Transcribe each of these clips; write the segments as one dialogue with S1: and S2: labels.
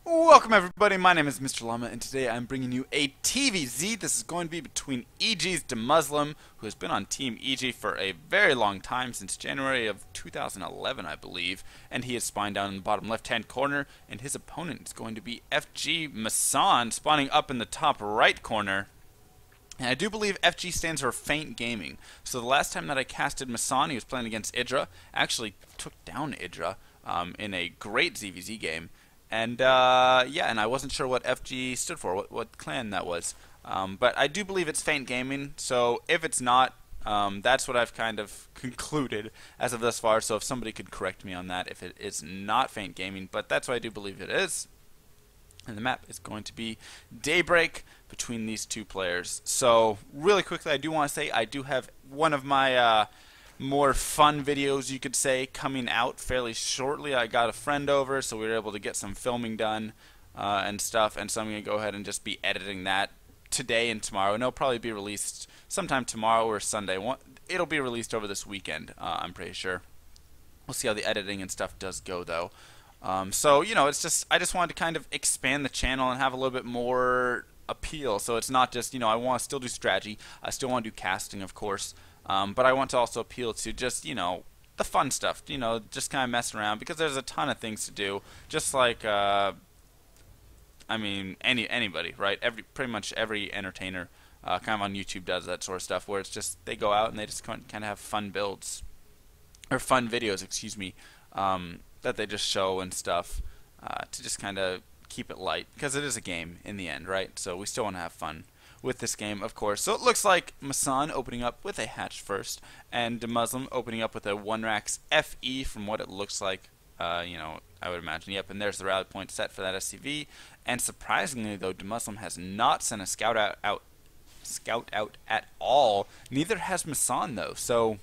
S1: Welcome everybody, my name is MrLlama and today I'm bringing you a TVZ. This is going to be between EGDeMuslim, who has been on Team EG for a very long time, since January of 2011 I believe, and he is spawning down in the bottom left hand corner, and his opponent is going to be FGMasSan, spawning up in the top right corner. And I do believe FG stands for Faint Gaming. So the last time that I casted Masson, he was playing against Idra. Actually took down Idra in a great ZVZ game. And yeah, and I wasn't sure what FG stood for, what clan that was. But I do believe it's Faint Gaming. So if it's not, that's what I've kind of concluded as of thus far. So if somebody could correct me on that, if it is not Faint Gaming, but that's what I do believe it is. And the map is going to be Daybreak between these two players. So really quickly, I do want to say I do have one of my more fun videos, you could say, coming out fairly shortly. I got a friend over, so we were able to get some filming done and stuff, and so I'm going to go ahead and just be editing that today and tomorrow, and it'll probably be released sometime tomorrow or Sunday. It'll be released over this weekend, I'm pretty sure. We'll see how the editing and stuff does go, though. So, you know, it's just, I just wanted to kind of expand the channel and have a little bit more appeal. So it's not just, you know, I want to still do strategy. I still want to do casting, of course. But I want to also appeal to just, you know, the fun stuff, you know, just kind of mess around, because there's a ton of things to do. Just like, I mean, anybody, right? Pretty much every entertainer kind of on YouTube does that sort of stuff, where it's just, they go out and they just kind of have fun builds, or fun videos, excuse me, that they just show and stuff, to just kind of keep it light, because it is a game in the end, right? So we still want to have fun with this game, of course. So it looks like Masson opening up with a hatch first, and DeMuslim opening up with a 1-Rax FE from what it looks like. You know, I would imagine. Yep, and there's the rally point set for that SCV. And surprisingly, though, DeMuslim has not sent a scout out at all. Neither has Masson, though. So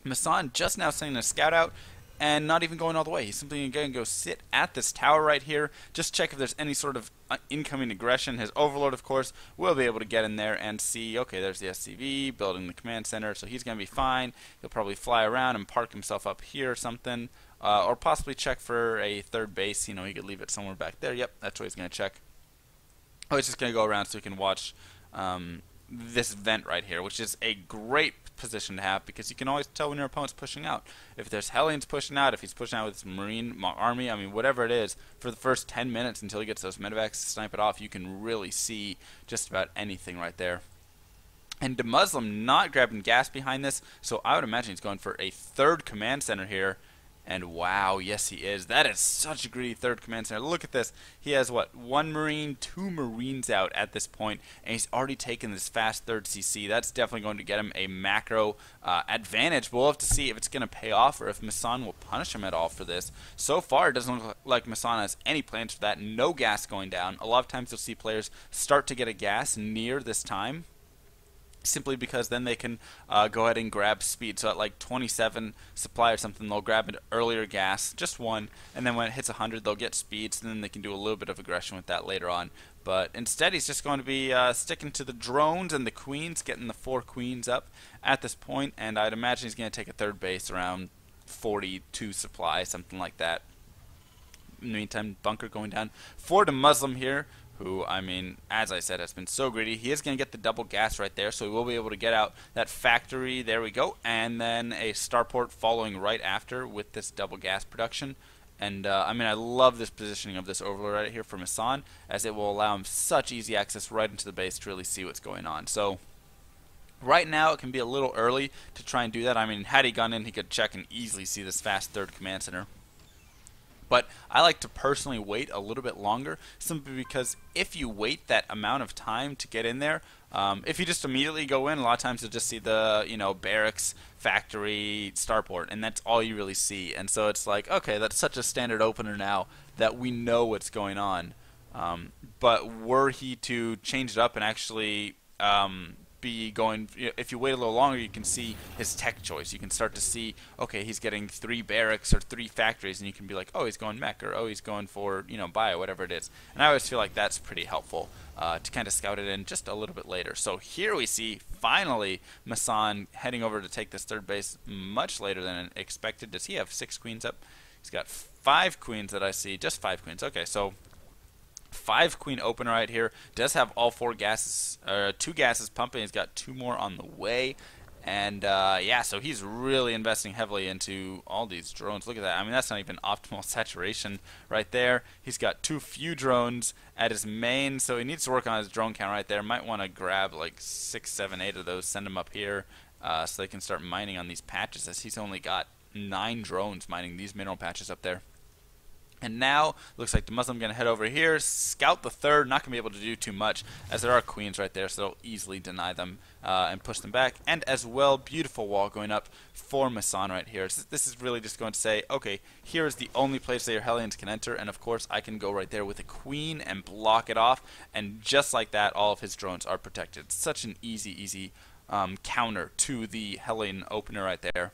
S1: Masson just now sending a scout out, and not even going all the way. He's simply going to go sit at this tower right here, just check if there's any sort of incoming aggression. His Overlord, of course, will be able to get in there and see, okay, there's the SCV building the command center, so he's going to be fine. He'll probably fly around and park himself up here or something, or possibly check for a third base. You know, he could leave it somewhere back there. Yep, that's what he's going to check. Oh, he's just going to go around so he can watch this vent right here, which is a great position to have, because you can always tell when your opponent's pushing out. If there's Hellions pushing out, if he's pushing out with his Marine army, I mean, whatever it is, for the first 10 minutes until he gets those medevacs to snipe it off, you can really see just about anything right there. And DeMuslim not grabbing gas behind this, so I would imagine he's going for a third command center here. And wow, yes he is. That is such a greedy third command center. Look at this. He has, what, 1 Marine, 2 Marines out at this point, and he's already taken this fast third CC. That's definitely going to get him a macro advantage. We'll have to see if it's going to pay off, or if Masson will punish him at all for this. So far, it doesn't look like Masson has any plans for that. No gas going down. A lot of times you'll see players start to get a gas near this time, simply because then they can go ahead and grab speed. So at like 27 supply or something, they'll grab an earlier gas, just one, and then when it hits 100, they'll get speed, so then they can do a little bit of aggression with that later on. But instead, he's just going to be sticking to the drones and the queens, getting the 4 queens up at this point, and I'd imagine he's going to take a third base around 42 supply, something like that. In the meantime, bunker going down for DeMuslim here, who, I mean, as I said, has been so greedy. He is going to get the double gas right there, so he will be able to get out that factory. There we go. And then a starport following right after with this double gas production. And, I mean, I love this positioning of this Overlord right here for Masson, as it will allow him such easy access right into the base to really see what's going on. So right now, it can be a little early to try and do that. I mean, had he gone in, he could check and easily see this fast third command center. But I like to personally wait a little bit longer, simply because if you wait that amount of time to get in there, if you just immediately go in, a lot of times you'll just see the, you know, barracks, factory, starport, and that's all you really see. And so it's like, okay, that's such a standard opener now that we know what's going on. But were he to change it up and actually be going, if you wait a little longer, you can see his tech choice. You can start to see, okay, he's getting 3 barracks or 3 factories, and you can be like, oh, he's going mech, or oh, he's going for, you know, bio, whatever it is. And I always feel like that's pretty helpful to kind of scout it in just a little bit later. So here we see finally Masson heading over to take this third base much later than expected. Does he have 6 queens up? He's got 5 queens that I see, just 5 queens. Okay, so 5-queen opener right here. Does have all 4 gases, 2 gases pumping. He's got 2 more on the way. And yeah, so he's really investing heavily into all these drones. Look at that. I mean, that's not even optimal saturation right there. He's got too few drones at his main, so he needs to work on his drone count right there. Might want to grab like 6, 7, 8 of those, send them up here so they can start mining on these patches, as he's only got 9 drones mining these mineral patches up there. And now, looks like DeMuslim going to head over here, scout the third, not going to be able to do too much, as there are queens right there, so they'll easily deny them and push them back. And as well, beautiful wall going up for MrLlamaSC right here. So this is really just going to say, okay, here is the only place that your Hellions can enter, and of course I can go right there with a queen and block it off, and just like that, all of his drones are protected. Such an easy counter to the Hellion opener right there.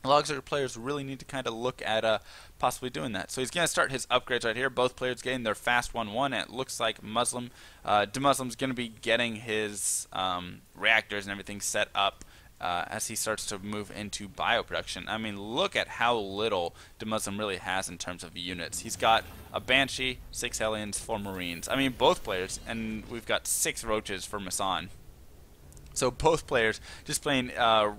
S1: Logzer players really need to kind of look at possibly doing that. So he's going to start his upgrades right here. Both players getting their fast 1-1, and it looks like DeMuslim's going to be getting his reactors and everything set up as he starts to move into bioproduction. I mean, look at how little DeMuslim really has in terms of units. He's got a Banshee, 6 Hellions, 4 Marines. I mean, both players, and we've got 6 Roaches for MrLlamaSC. So both players just playing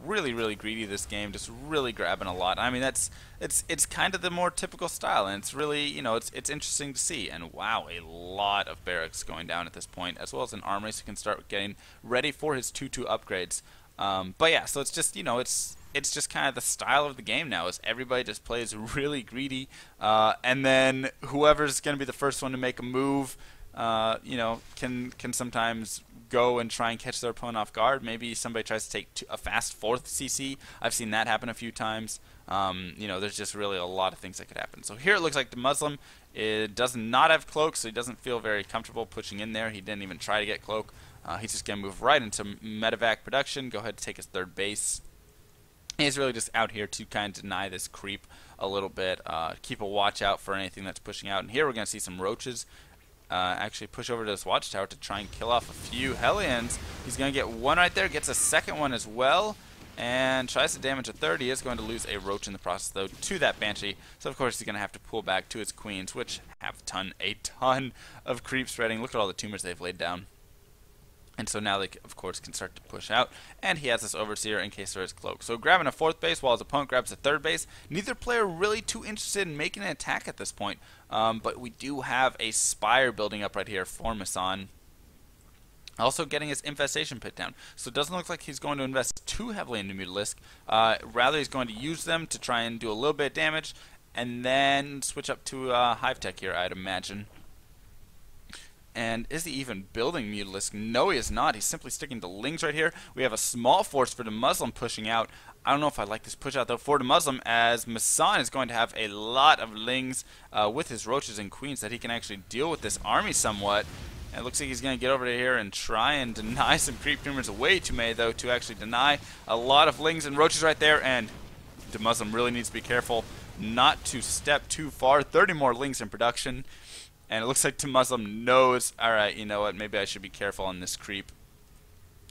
S1: really greedy this game, just really grabbing a lot. I mean, it's kind of the more typical style, and it's really, you know, it's interesting to see. And wow, a lot of barracks going down at this point, as well as an armory, so he can start getting ready for his 2-2 upgrades. But yeah, so it's just, you know, it's just kind of the style of the game now, is everybody just plays really greedy, and then whoever's going to be the first one to make a move, you know, can sometimes go and try and catch their opponent off guard. Maybe somebody tries to take a fast 4th CC. I've seen that happen a few times. You know, there's just really a lot of things that could happen. So here it looks like DeMuslim does not have cloak, so he doesn't feel very comfortable pushing in there. He didn't even try to get cloak. He's just going to move right into medevac production, go ahead and take his 3rd base. He's really just out here to kind of deny this creep a little bit, keep a watch out for anything that's pushing out. And here we're going to see some Roaches actually push over to this watchtower to try and kill off a few Hellions. He's going to get 1 right there, gets a 2nd one as well, and tries to damage a 3rd. He is going to lose a Roach in the process, though, to that Banshee. So, of course, he's going to have to pull back to his Queens, which have a ton of creep spreading. Look at all the tumors they've laid down. And so now they, of course, can start to push out. And he has this Overseer in case there is cloak. So grabbing a 4th base while his opponent grabs a 3rd base. Neither player really too interested in making an attack at this point. But we do have a Spire building up right here for MrLlamaSC. Also getting his Infestation Pit down. So it doesn't look like he's going to invest too heavily into MrLlamaSC. Rather, he's going to use them to try and do a little bit of damage. And then switch up to Hive Tech here, I'd imagine. And is he even building MrLlamaSC? No, he is not. He's simply sticking to Lings right here. We have a small force for DeMuslim pushing out. I don't know if I like this push out, though, for DeMuslim, as MrLlamaSC is going to have a lot of Lings with his Roaches and Queens that he can actually deal with this army somewhat. And it looks like he's going to get over to here and try and deny some creep tumors. Way too many, though, to actually deny a lot of Lings and Roaches right there. And DeMuslim really needs to be careful not to step too far. 30 more Lings in production. And it looks like DeMuslim knows, alright, you know what, maybe I should be careful on this creep.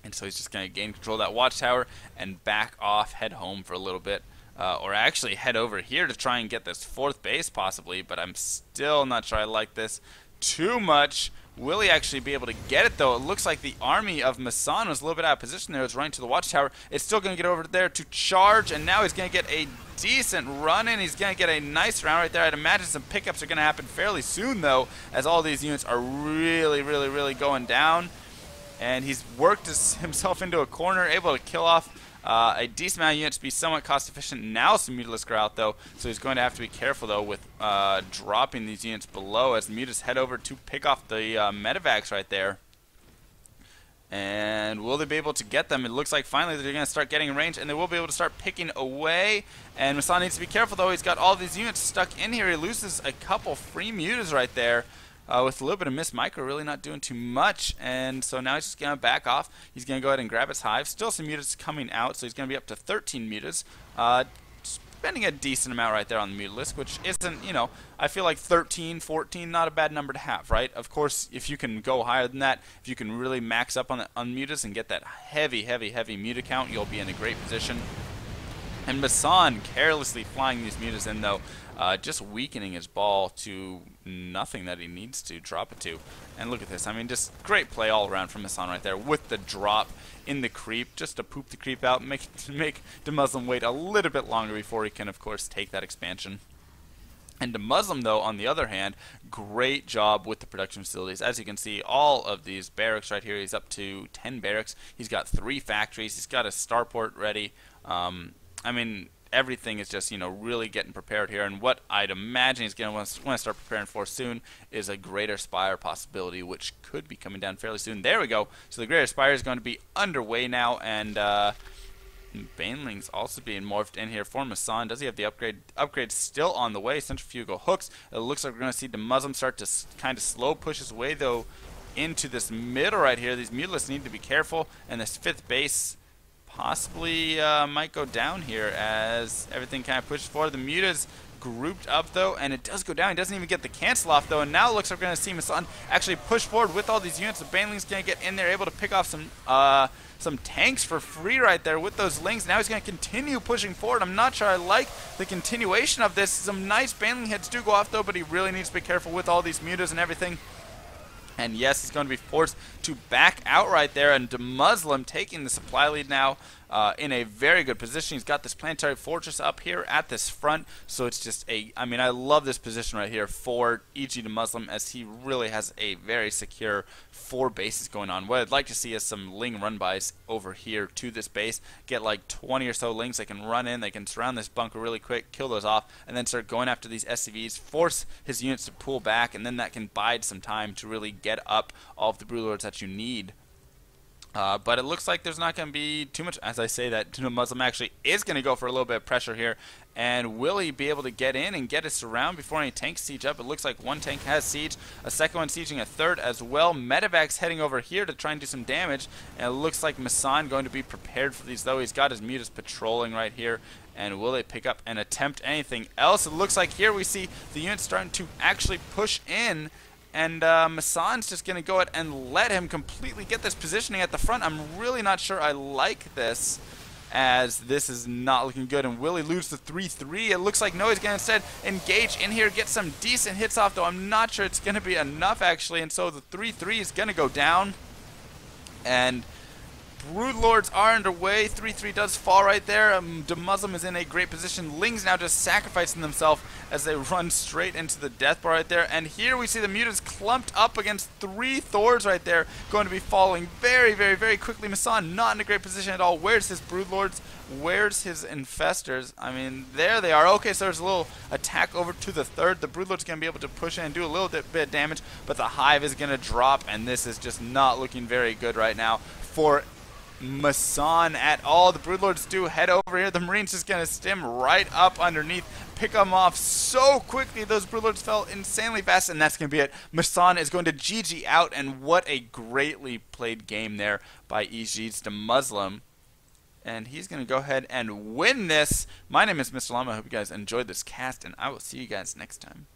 S1: And so he's just going to gain control of that watchtower and back off, head home for a little bit. Or actually head over here to try and get this 4th base possibly, but I'm still not sure I like this too much. Will he actually be able to get it, though? It looks like the army of MrLlamaSC was a little bit out of position there. It's running to the watchtower. It's still going to get over there to charge, and now he's going to get a decent run in. He's going to get a nice round right there. I'd imagine some pickups are going to happen fairly soon, though, as all these units are really going down. And he's worked himself into a corner, able to kill off a decent amount of units to be somewhat cost efficient. Now some MrLlamaSC are out, though, so he's going to have to be careful, though, with dropping these units below as the MrLlamaSC head over to pick off the medevacs right there. And will they be able to get them? It looks like finally they're going to start getting in range, and they will be able to start picking away. And MrLlamaSC needs to be careful, though. He's got all these units stuck in here. He loses a couple free mutas right there. With a little bit of Miss Micro, really not doing too much. And so now he's just going to back off. He's going to go ahead and grab his hive. Still some mutas coming out, so he's going to be up to 13 mutas. Spending a decent amount right there on the MrLlamaSC, which isn't, you know, I feel like 13, 14, not a bad number to have, right? Of course, if you can go higher than that, if you can really max up on the mutas and get that heavy muta count, you'll be in a great position. And MrLlamaSC carelessly flying these mutas in, though, just weakening his ball to nothing that he needs to drop it to. And look at this. I mean, just great play all around from MrLlamaSC right there with the drop in the creep, just to poop the creep out, make EGDeMuslim wait a little bit longer before he can, of course, take that expansion. And EGDeMuslim, though, on the other hand, great job with the production facilities. As you can see, all of these barracks right here, he's up to 10 barracks. He's got 3 factories. He's got a starport ready. I mean, everything is just, really getting prepared here. And what I'd imagine he's going to want to start preparing for soon is a Greater Spire possibility, which could be coming down fairly soon. There we go. So the Greater Spire is going to be underway now, and Baneling's also being morphed in here for MrLlamaSC. Does he have the upgrade? Upgrade still on the way. Centrifugal hooks. It looks like we're going to see EGDeMuslim start to kind of slow push his way, though, into this middle right here. These mutalisks need to be careful, and this 5th base possibly might go down here as everything kind of pushes forward. The mutas grouped up, though, and it does go down. He doesn't even get the cancel off, though, and now it looks like we're going to see MrLlamaSC actually push forward with all these units. The Baneling's going to get in there, able to pick off some tanks for free right there with those lings. Now he's going to continue pushing forward. I'm not sure I like the continuation of this. Some nice Baneling heads do go off, though, but he really needs to be careful with all these mutas and everything. And yes, he's going to be forced to back out right there, and EGDeMuslim taking the supply lead now in a very good position. He's got this planetary fortress up here at this front, so it's just I mean, I love this position right here for EGDeMuslim, as he really has a very secure 4 bases going on. What I'd like to see is some Ling run-bys over here to this base, get like 20 or so Lings. They can run in, they can surround this bunker really quick, kill those off, and then start going after these SCVs, force his units to pull back, and then that can bide some time to really get up all of the Broodlords that you need. But it looks like there's not going to be too much. As I say that, EGDeMuslim actually is going to go for a little bit of pressure here. And will he be able to get in and get a surround before any tanks siege up? It looks like 1 tank has siege, a second one sieging a 3rd as well. Medevac's heading over here to try and do some damage. And it looks like MrLlamaSC going to be prepared for these, though. He's got his mutas patrolling right here. And will they pick up and attempt anything else? It looks like here we see the units starting to actually push in. And MrLlamaSC's just going to go ahead and let him completely get this positioning at the front. I'm really not sure I like this, as this is not looking good. And will he lose the 3-3? It looks like no, he's going to instead engage in here, get some decent hits off, though I'm not sure it's going to be enough, actually. And so the 3-3 is going to go down. And Broodlords are underway. 3-3 does fall right there. EGDeMuslim is in a great position. Ling's now just sacrificing themselves as they run straight into the death bar right there. And here we see the mutants clumped up against 3 Thors right there, going to be falling very, very, very quickly. MrLlamaSC not in a great position at all. Where's his Broodlords? Where's his Infestors? I mean, there they are. Okay, so there's a little attack over to the 3rd. The Broodlord's going to be able to push in and do a little bit of damage, but the Hive is going to drop, and this is just not looking very good right now for MrLlamaSC at all. The Broodlords do head over here. The Marine's just going to stim right up underneath, pick them off so quickly. Those Broodlords fell insanely fast, and that's going to be it. MrLlamaSC is going to GG out, and what a greatly played game there by EGDeMuslim. And he's going to go ahead and win this. My name is MrLlama. I hope you guys enjoyed this cast, and I will see you guys next time.